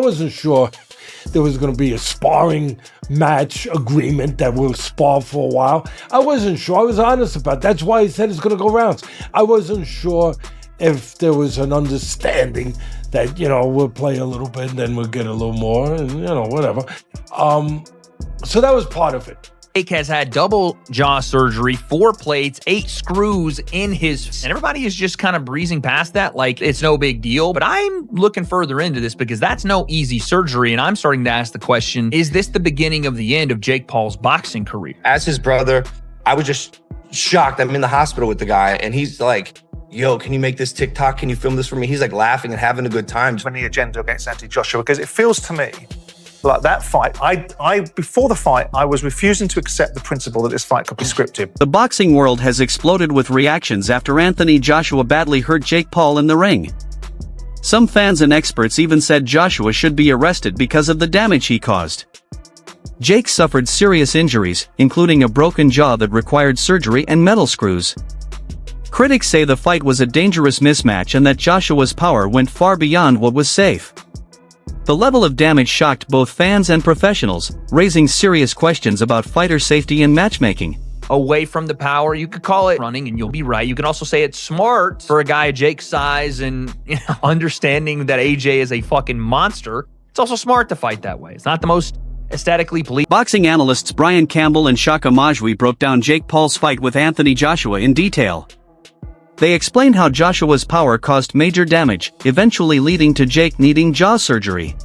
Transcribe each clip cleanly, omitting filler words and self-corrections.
I wasn't sure there was going to be a sparring match agreement that we'll spar for a while. I wasn't sure. I was honest about it. That's why he said it's going to go rounds. I wasn't sure if there was an understanding that, we'll play a little bit and then we'll get a little more and, whatever. So that was part of it. Jake has had double jaw surgery, 4 plates, 8 screws in his, and everybody is just kind of breezing past that like it's no big deal. But I'm looking further into this because that's no easy surgery, and I'm starting to ask the question, is this the beginning of the end of Jake Paul's boxing career? As his brother, I was just shocked. I'm in the hospital with the guy, and he's like, yo, can you make this TikTok? Can you film this for me? He's like laughing and having a good time. On the agenda against Anthony Joshua, because it feels to me like that fight, I before the fight, I was refusing to accept the principle that this fight could be scripted. The boxing world has exploded with reactions after Anthony Joshua badly hurt Jake Paul in the ring. Some fans and experts even said Joshua should be arrested because of the damage he caused. Jake suffered serious injuries, including a broken jaw that required surgery and metal screws. Critics say the fight was a dangerous mismatch and that Joshua's power went far beyond what was safe. The level of damage shocked both fans and professionals, raising serious questions about fighter safety and matchmaking. Away from the power, you could call it running, and you'll be right. You can also say it's smart for a guy Jake's size and understanding that AJ is a fucking monster. It's also smart to fight that way. It's not the most aesthetically pleasing. Boxing analysts Brian Campbell and Shaka Majwi broke down Jake Paul's fight with Anthony Joshua in detail. They explained how Joshua's power caused major damage, eventually leading to Jake needing jaw surgery.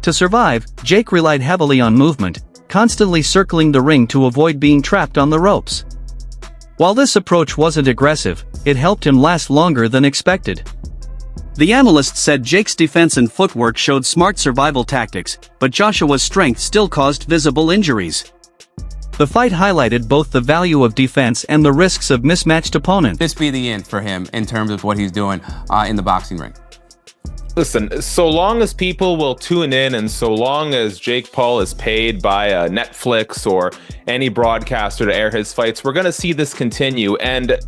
To survive, Jake relied heavily on movement, constantly circling the ring to avoid being trapped on the ropes. While this approach wasn't aggressive, it helped him last longer than expected. The analysts said Jake's defense and footwork showed smart survival tactics, but Joshua's strength still caused visible injuries. The fight highlighted both the value of defense and the risks of mismatched opponents. This be the end for him in terms of what he's doing in the boxing ring. Listen, so long as people will tune in and so long as Jake Paul is paid by Netflix or any broadcaster to air his fights, we're going to see this continue. And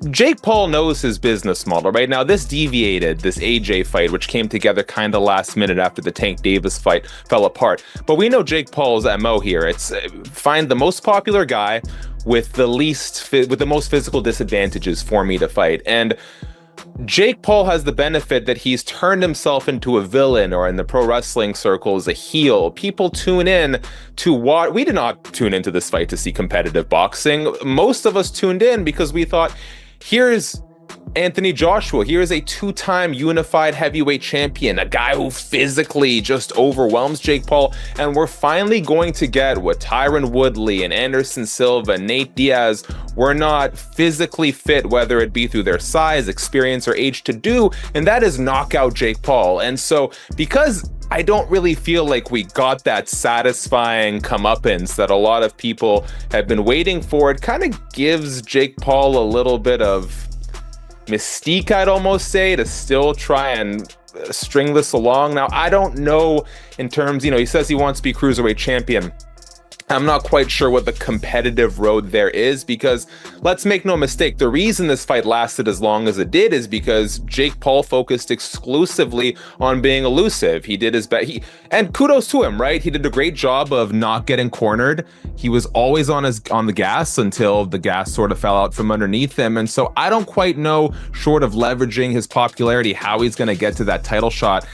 Jake Paul knows his business model, right? Now, this deviated, this AJ fight, which came together kind of last minute after the Tank Davis fight fell apart. But we know Jake Paul's MO here. It's find the most popular guy with the most physical disadvantages for me to fight. And Jake Paul has the benefit that he's turned himself into a villain, or in the pro wrestling circles, a heel. People tune in to what we did not tune into this fight to see competitive boxing. Most of us tuned in because we thought, here's Anthony Joshua. Here's a 2-time unified heavyweight champion, a guy who physically just overwhelms Jake Paul. And we're finally going to get what Tyron Woodley and Anderson Silva, Nate Diaz were not physically fit, whether it be through their size, experience, or age, to do. And that is knock out Jake Paul. And so because I don't really feel like we got that satisfying comeuppance that a lot of people have been waiting for, it kind of gives Jake Paul a little bit of mystique, I'd almost say, to still try and string this along. Now, I don't know in terms, he says he wants to be cruiserweight champion. I'm not quite sure what the competitive road there is, because let's make no mistake, the reason this fight lasted as long as it did is because Jake Paul focused exclusively on being elusive. He did his best, and kudos to him, right? He did a great job of not getting cornered. He was always on the gas until the gas sort of fell out from underneath him. And so I don't quite know, short of leveraging his popularity, how he's going to get to that title shot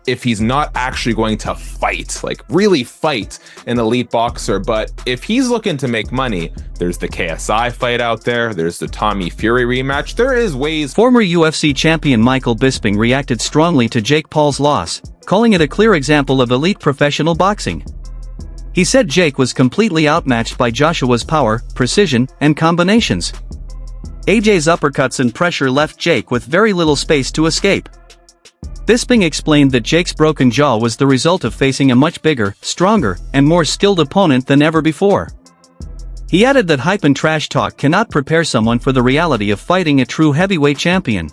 if he's not actually going to fight, like really fight an elite boxer. But if he's looking to make money, there's the KSI fight out there, there's the Tommy Fury rematch, there is ways. Former UFC champion Michael Bisping reacted strongly to Jake Paul's loss, calling it a clear example of elite professional boxing. He said Jake was completely outmatched by Joshua's power, precision, and combinations. AJ's uppercuts and pressure left Jake with very little space to escape. Bisping explained that Jake's broken jaw was the result of facing a much bigger, stronger, and more skilled opponent than ever before. He added that hype and trash talk cannot prepare someone for the reality of fighting a true heavyweight champion.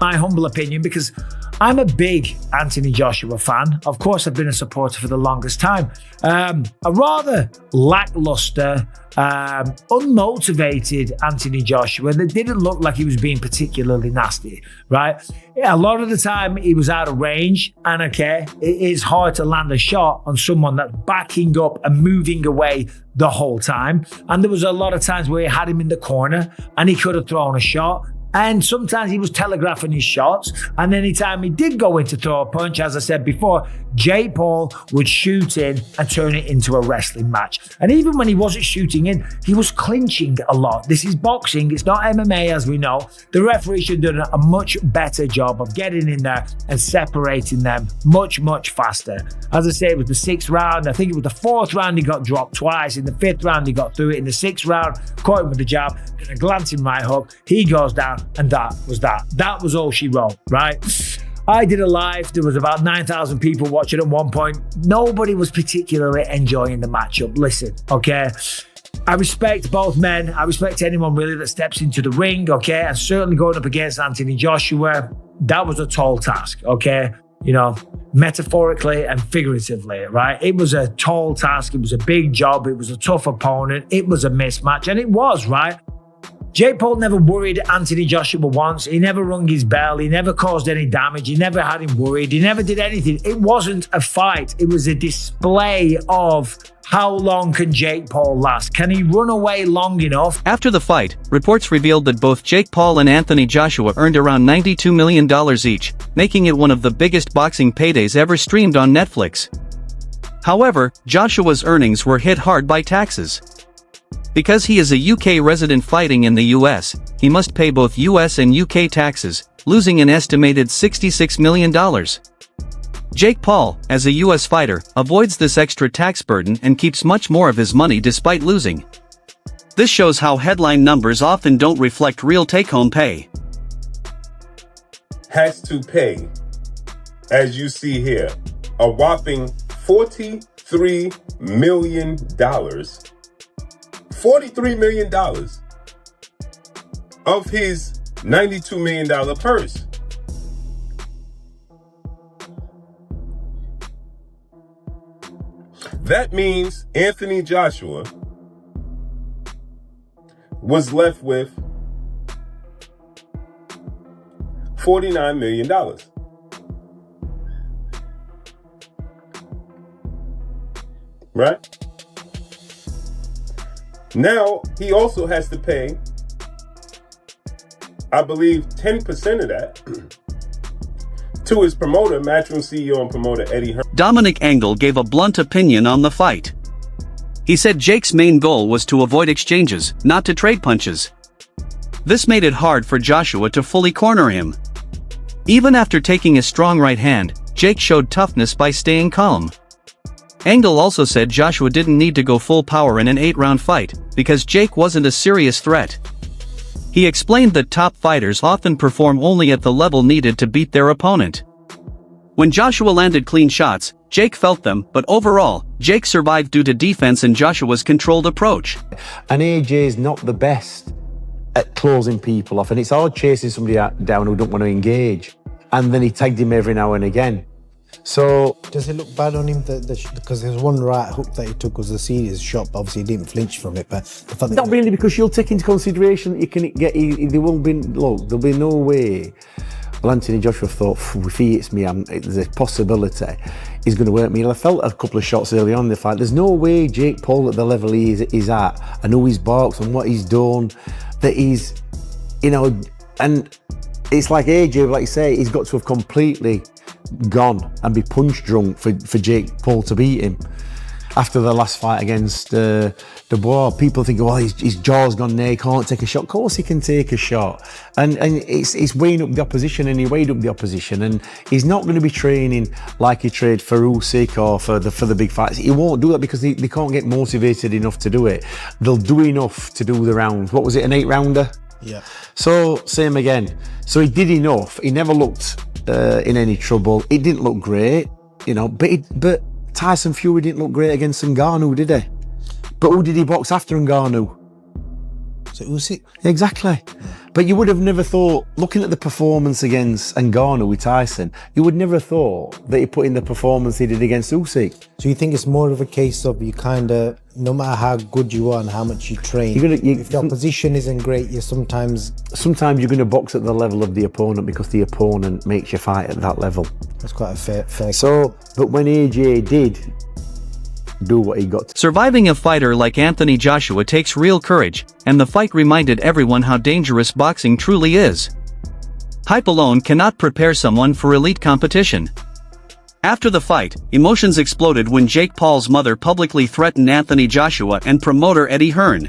My humble opinion, because I'm a big Anthony Joshua fan. Of course, I've been a supporter for the longest time. A rather lackluster, unmotivated Anthony Joshua that didn't look like he was being particularly nasty, right? A lot of the time he was out of range, and okay, it is hard to land a shot on someone that's backing up and moving away the whole time. And there was a lot of times where he had him in the corner and he could have thrown a shot. And sometimes he was telegraphing his shots. And anytime he did go in to throw a punch, as I said before, Jake Paul would shoot in and turn it into a wrestling match. And even when he wasn't shooting in, he was clinching a lot. This is boxing. It's not MMA, as we know. The referee should have done a much better job of getting in there and separating them much, much faster. As I say, it was the 6th round. I think it was the 4th round he got dropped twice. In the 5th round, he got through it. In the 6th round, caught him with the jab and a glancing right hook. He goes down, and that was that. That was all she wrote, right? I did a live. There was about 9,000 people watching at one point. Nobody was particularly enjoying the matchup. Listen, okay? I respect both men. I respect anyone really that steps into the ring, okay? And certainly going up against Anthony Joshua, that was a tall task, okay? You know, metaphorically and figuratively, right? It was a tall task. It was a big job. It was a tough opponent. It was a mismatch, and it was, right? Jake Paul never worried Anthony Joshua once. He never rung his bell. He never caused any damage. He never had him worried. He never did anything. It wasn't a fight. It was a display of how long can Jake Paul last? Can he run away long enough? After the fight, reports revealed that both Jake Paul and Anthony Joshua earned around $92 million each, making it one of the biggest boxing paydays ever streamed on Netflix. However, Joshua's earnings were hit hard by taxes. Because he is a UK resident fighting in the US, he must pay both US and UK taxes, losing an estimated $66 million. Jake Paul, as a US fighter, avoids this extra tax burden and keeps much more of his money despite losing. This shows how headline numbers often don't reflect real take-home pay. Has to pay, as you see here, a whopping $43 million. $43 million of his $92 million purse. That means Anthony Joshua was left with $49 million. Right? Now, he also has to pay, I believe, 10% of that to his promoter, Matchroom CEO and promoter Eddie Hearn. Dominic Angle gave a blunt opinion on the fight. He said Jake's main goal was to avoid exchanges, not to trade punches. This made it hard for Joshua to fully corner him. Even after taking a strong right hand, Jake showed toughness by staying calm. Angle also said Joshua didn't need to go full power in an 8-round fight, because Jake wasn't a serious threat. He explained that top fighters often perform only at the level needed to beat their opponent. When Joshua landed clean shots, Jake felt them, but overall, Jake survived due to defense and Joshua's controlled approach. And AJ's not the best at closing people off, and it's hard chasing somebody down who don't want to engage. And then he tagged him every now and again. So does it look bad on him because there's one right hook that he took was a serious shot, but obviously he didn't flinch from it. But the fact not really, because you'll take into consideration that you can get. There won't be there'll be no way. Well, Anthony Joshua thought, if he hits me, there's a possibility he's going to work me. And I felt a couple of shots early on in the fight. There's no way Jake Paul at the level he's at, I know his box and what he's done, that he's, and it's like AJ, like you say, he's got to have completely gone and be punch drunk for Jake Paul to beat him. After the last fight against Dubois, people think, well, his jaw's gone there, he can't take a shot. Of course he can take a shot. And it's weighing up the opposition, and he weighed up the opposition. And he's not going to be training like he trained for Usyk or for the big fights. He won't do that because they can't get motivated enough to do it. They'll do enough to do the rounds. What was it, an 8-rounder? Yeah. So, same again. So he did enough. He never looked in any trouble. It didn't look great, but Tyson Fury didn't look great against Ngannou, did he? But who did he box after Ngannou? So Usyk? Exactly. But you would have never thought, looking at the performance against Ngannou with Tyson, you would never have thought that he put in the performance he did against Usyk. So you think it's more of a case of you kind of, no matter how good you are and how much you train, if the opposition isn't great, you sometimes you're going to box at the level of the opponent because the opponent makes you fight at that level. That's quite a fair. So, but when AJ did do what he got to. Surviving a fighter like Anthony Joshua takes real courage, and the fight reminded everyone how dangerous boxing truly is. Hype alone cannot prepare someone for elite competition. After the fight, emotions exploded when Jake Paul's mother publicly threatened Anthony Joshua and promoter Eddie Hearn.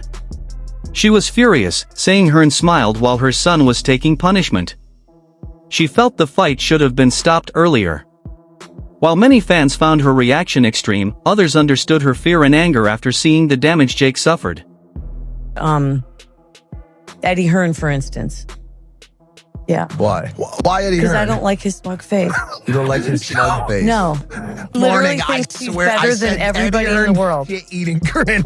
She was furious, saying Hearn smiled while her son was taking punishment. She felt the fight should have been stopped earlier. While many fans found her reaction extreme, others understood her fear and anger after seeing the damage Jake suffered. Eddie Hearn, for instance. Yeah. Why? Why Eddie Hearn? Because I don't like his smug face. You don't like his smug face? No. Literally thinks he's better than everybody in the world. Eating grin.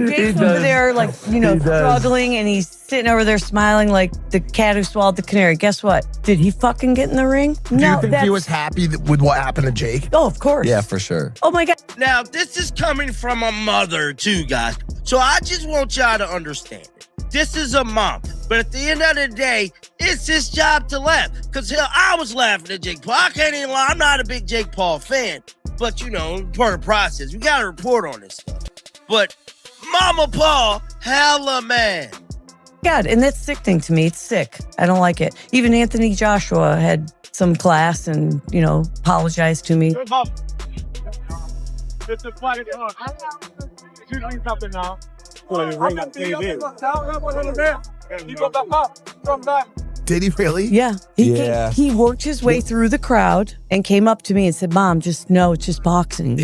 Jake's over there, like, struggling, and he's sitting over there smiling like the cat who swallowed the canary. Guess what? Did he fucking get in the ring? Do you think he was happy with what happened to Jake? Oh, of course. Yeah, for sure. Oh my God. Now, this is coming from a mother too, guys. So I just want y'all to understand it. This is a mom. But at the end of the day, it's his job to laugh. Because hell, I was laughing at Jake Paul. I can't even lie. I'm not a big Jake Paul fan. But, part of the process. We got to report on this stuff. But Mama Paul, hella man. God, and that's sickening to me. It's sick. I don't like it. Even Anthony Joshua had some class and, apologized to me. Did he really? Yeah. He worked his way through the crowd and came up to me and said, Mom, just know it's just boxing.